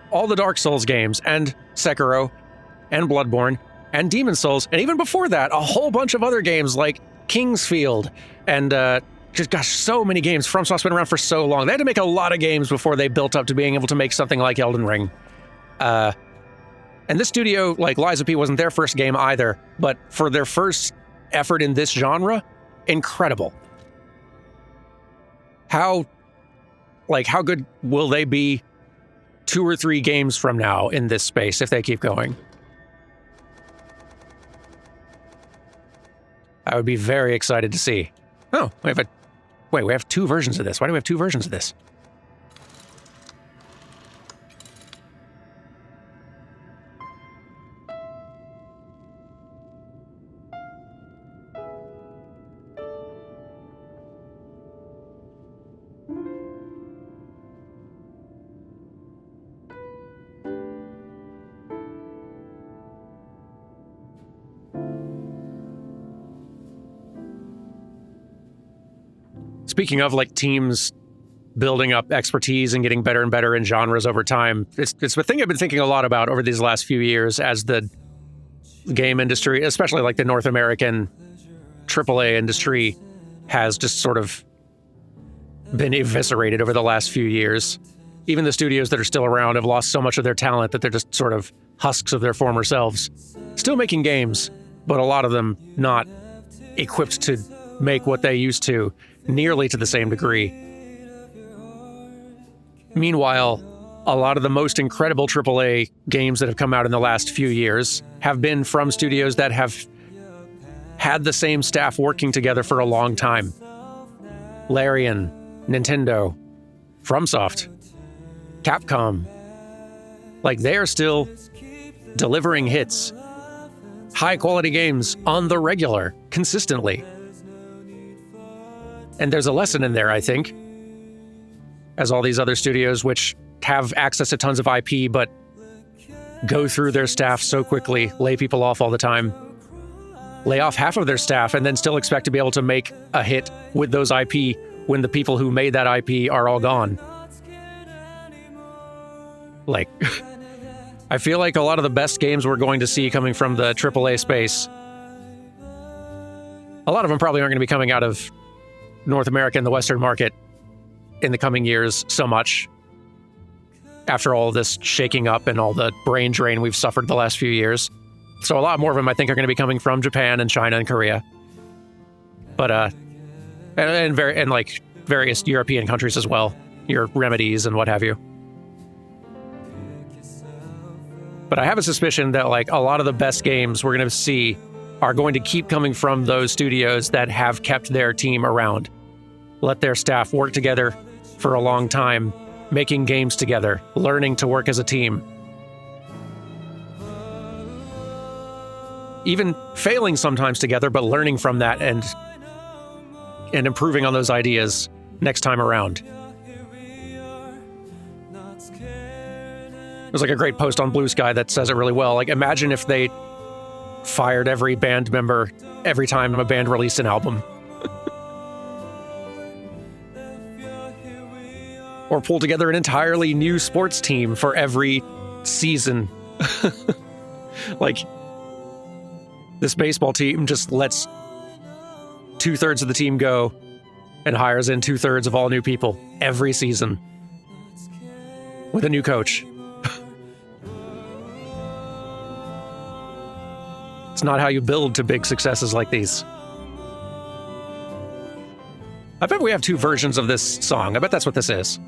all the Dark Souls games, and Sekiro, and Bloodborne, and Demon Souls, and even before that, a whole bunch of other games like Kingsfield, and just, gosh, so many games. FromSoft's been around for so long. They had to make a lot of games before they built up to being able to make something like Elden Ring. And this studio, like, Lies of P wasn't their first game either, but for their first effort in this genre, incredible. How good will they be 2 or 3 games from now in this space if they keep going? I would be very excited to see. Oh, we have 2 versions of this. Why do we have 2 versions of this? Speaking of, like, teams building up expertise and getting better and better in genres over time, it's the thing I've been thinking a lot about over these last few years as the game industry, especially like the North American AAA industry, has just sort of been eviscerated over the last few years. Even the studios that are still around have lost so much of their talent that they're just sort of husks of their former selves. Still making games, but a lot of them not equipped to make what they used to nearly to the same degree. Meanwhile, a lot of the most incredible AAA games that have come out in the last few years have been from studios that have had the same staff working together for a long time. Larian, Nintendo, FromSoft, Capcom. Like, they are still delivering hits, high-quality games on the regular, consistently. And there's a lesson in there, I think, as all these other studios, which have access to tons of IP, but go through their staff so quickly, lay people off all the time, lay off half of their staff, and then still expect to be able to make a hit with those IP when the people who made that IP are all gone. Like, I feel like a lot of the best games we're going to see coming from the AAA space, a lot of them probably aren't going to be coming out of North America and the Western market in the coming years so much, after all this shaking up and all the brain drain we've suffered the last few years. So a lot more of them, I think, are going to be coming from Japan and China and Korea. But, and like various European countries as well, your Remedies and what have you. But I have a suspicion that, like, a lot of the best games we're going to see are going to keep coming from those studios that have kept their team around, let their staff work together for a long time, making games together, learning to work as a team. Even failing sometimes together, but learning from that and improving on those ideas next time around. There's like a great post on BlueSky that says it really well. Like, imagine if they fired every band member every time a band released an album. Or pull together an entirely new sports team for every season. Like, this baseball team just lets 2/3 of the team go and hires in 2/3 of all new people every season with a new coach. It's not how you build to big successes like these. I bet we have 2 versions of this song. I bet that's what this is.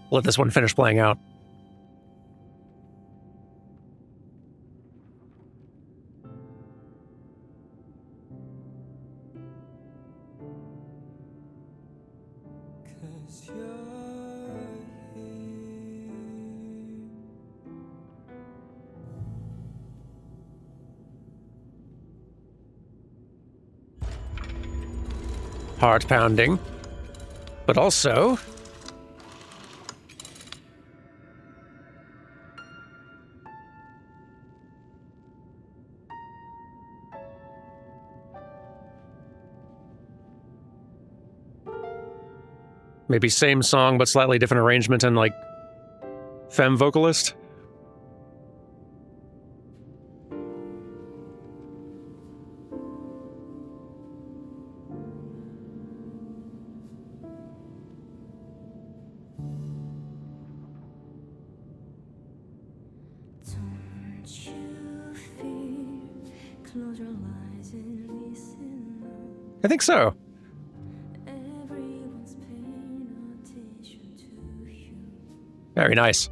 Let this one finish playing out. heart-pounding, but also maybe same song but slightly different arrangement and like femme vocalist. I think so. Very nice.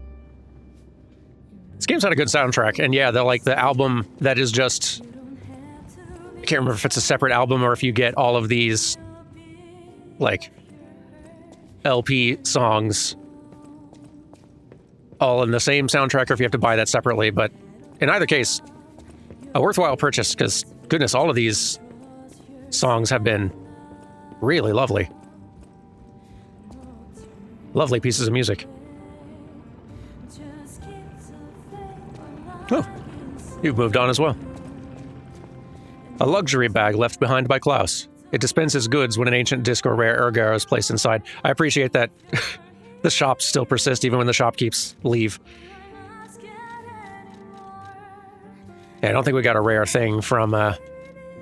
This game's had a good soundtrack, and yeah, they're like the album that is just... I can't remember if it's a separate album or if you get all of these, like, LP songs all in the same soundtrack, or if you have to buy that separately, but in either case, a worthwhile purchase, because, goodness, all of these songs have been really lovely. Lovely pieces of music. Oh, you've moved on as well. A luxury bag left behind by Klaus. It dispenses goods when an ancient disc or rare ergo is placed inside. I appreciate that the shops still persist even when the shopkeepers leave. Yeah, I don't think we got a rare thing from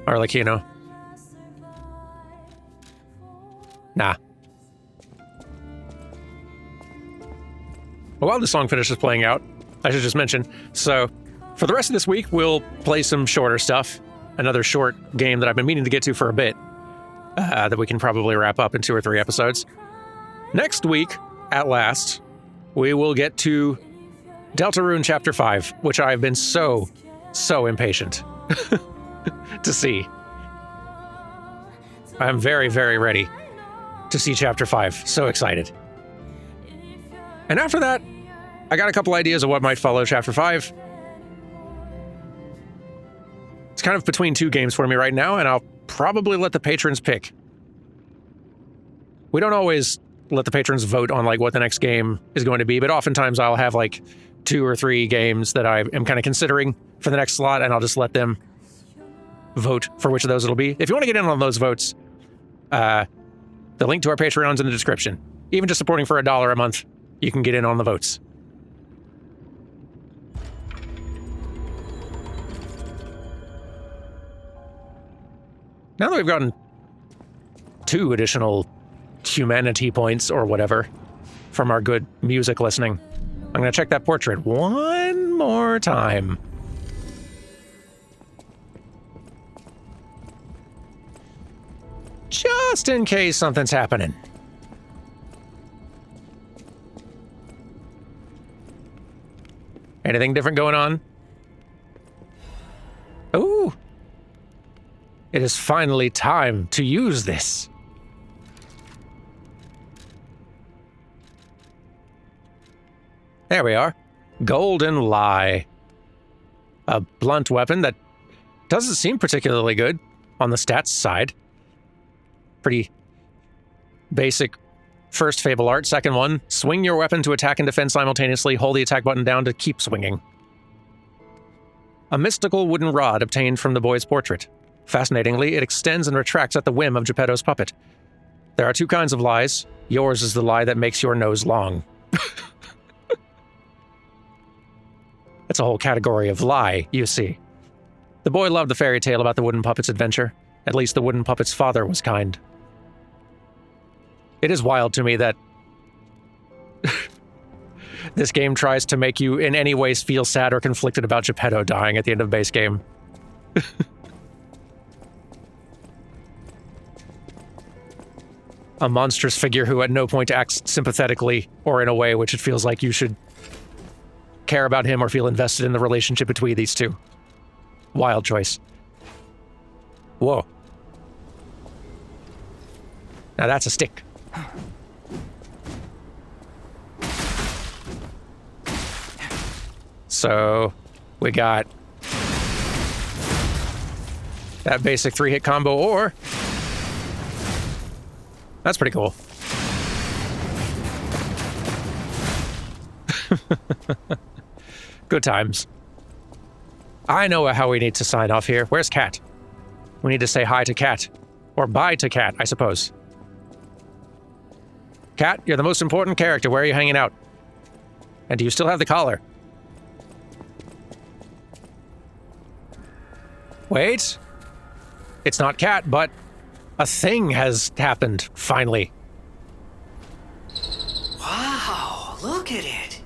Arlecchino. Nah. But while the song finishes playing out, I should just mention, so for the rest of this week, we'll play some shorter stuff. Another short game that I've been meaning to get to for a bit, that we can probably wrap up in 2 or 3 episodes. Next week, at last, we will get to Deltarune Chapter 5, which I've been so impatient to see. I'm very, very ready to see Chapter 5. So excited. And after that, I got a couple ideas of what might follow Chapter 5. It's kind of between 2 games for me right now, and I'll probably let the patrons pick. We don't always let the patrons vote on like what the next game is going to be, but oftentimes I'll have like 2 or 3 games that I am kind of considering for the next slot, and I'll just let them vote for which of those it'll be. If you want to get in on those votes, the link to our Patreon's in the description. Even just supporting for $1 a month, you can get in on the votes. Now that we've gotten 2 additional humanity points or whatever from our good music listening, I'm going to check that portrait one more time. Just in case something's happening. Anything different going on? Ooh. It is finally time to use this. There we are. Golden Lie. A blunt weapon that doesn't seem particularly good on the stats side. Pretty basic first Fable art. Second one, swing your weapon to attack and defend simultaneously. Hold the attack button down to keep swinging. A mystical wooden rod obtained from the boy's portrait. Fascinatingly, it extends and retracts at the whim of Geppetto's puppet. There are 2 kinds of lies. Yours is the lie that makes your nose long. That's a whole category of lie, you see. The boy loved the fairy tale about the wooden puppet's adventure. At least the wooden puppet's father was kind. It is wild to me that this game tries to make you in any ways feel sad or conflicted about Geppetto dying at the end of base game. A monstrous figure who at no point acts sympathetically or in a way which it feels like you should care about him or feel invested in the relationship between these 2. Wild choice. Whoa. Now that's a stick. So, we got that basic 3-hit combo, or That's pretty cool. Good times. I know how we need to sign off here. Where's Cat? We need to say hi to Cat. Or bye to Cat, I suppose. Cat, you're the most important character. Where are you hanging out? And do you still have the collar? Wait. It's not Cat, but a thing has happened, finally. Wow, look at it.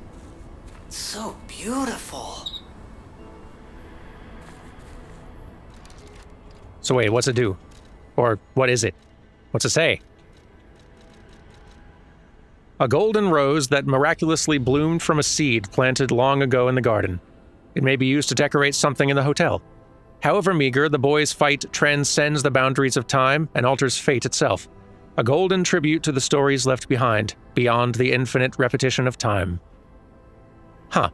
It's so beautiful. So wait, what's it do? Or what is it? What's it say? A golden rose that miraculously bloomed from a seed planted long ago in the garden. It may be used to decorate something in the hotel. However meager, the boys' fight transcends the boundaries of time and alters fate itself. A golden tribute to the stories left behind, beyond the infinite repetition of time. Huh.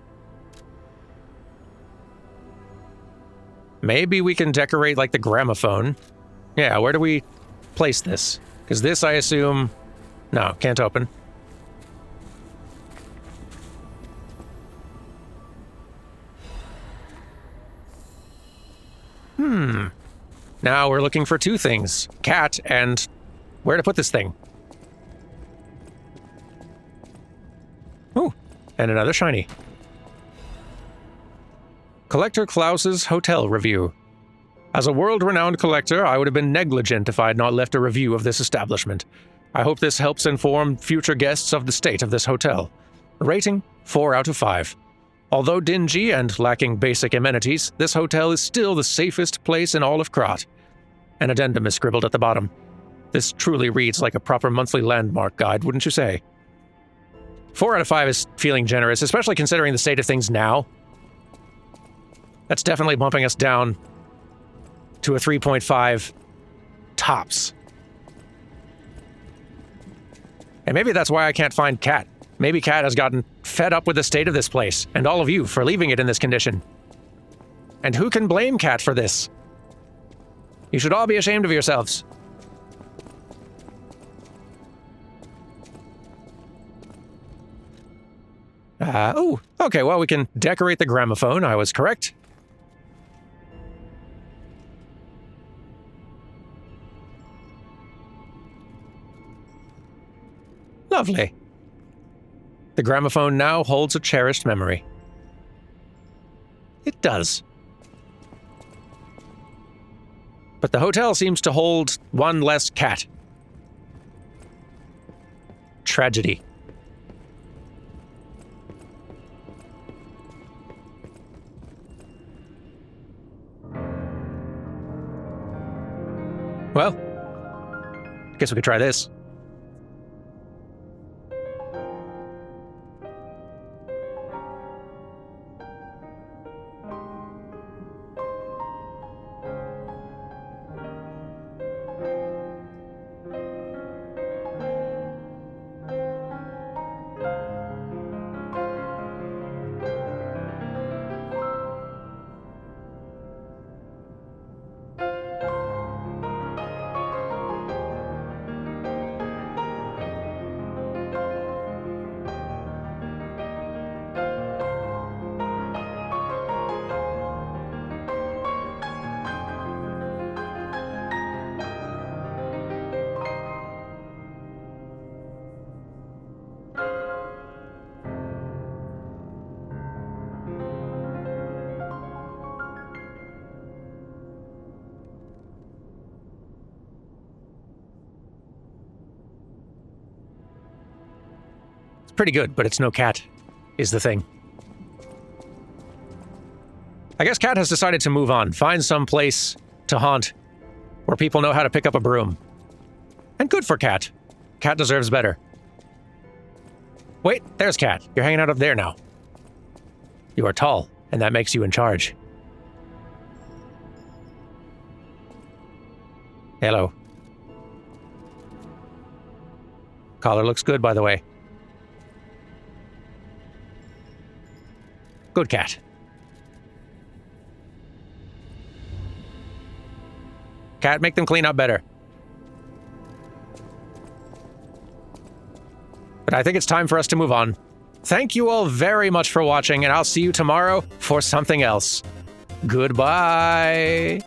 Maybe we can decorate like the gramophone. Yeah, where do we place this? Because this, I assume... No, can't open. Now we're looking for two things. Cat and... where to put this thing? Ooh, and another shiny. Collector Klaus's Hotel Review. As a world-renowned collector, I would have been negligent if I had not left a review of this establishment. I hope this helps inform future guests of the state of this hotel. Rating, 4 out of 5. Although dingy and lacking basic amenities, this hotel is still the safest place in all of Krat. An addendum is scribbled at the bottom. This truly reads like a proper monthly landmark guide, wouldn't you say? 4 out of 5 is feeling generous, especially considering the state of things now. That's definitely bumping us down to a 3.5 tops. And maybe that's why I can't find Cat. Maybe Cat has gotten fed up with the state of this place, and all of you for leaving it in this condition. And who can blame Cat for this? You should all be ashamed of yourselves. Oh, okay, well, we can decorate the gramophone. I was correct. Lovely. The gramophone now holds a cherished memory. It does. But the hotel seems to hold one less cat. Tragedy. Well, guess we could try this. Pretty good, but it's no cat, is the thing. I guess Cat has decided to move on, find some place to haunt where people know how to pick up a broom. And good for Cat. Cat deserves better. Wait, there's Cat. You're hanging out up there now. You are tall, and that makes you in charge. Hello. Collar looks good, by the way. Good cat. Cat, make them clean up better. I think it's time for us to move on. Thank you all very much for watching, and I'll see you tomorrow for something else. Goodbye.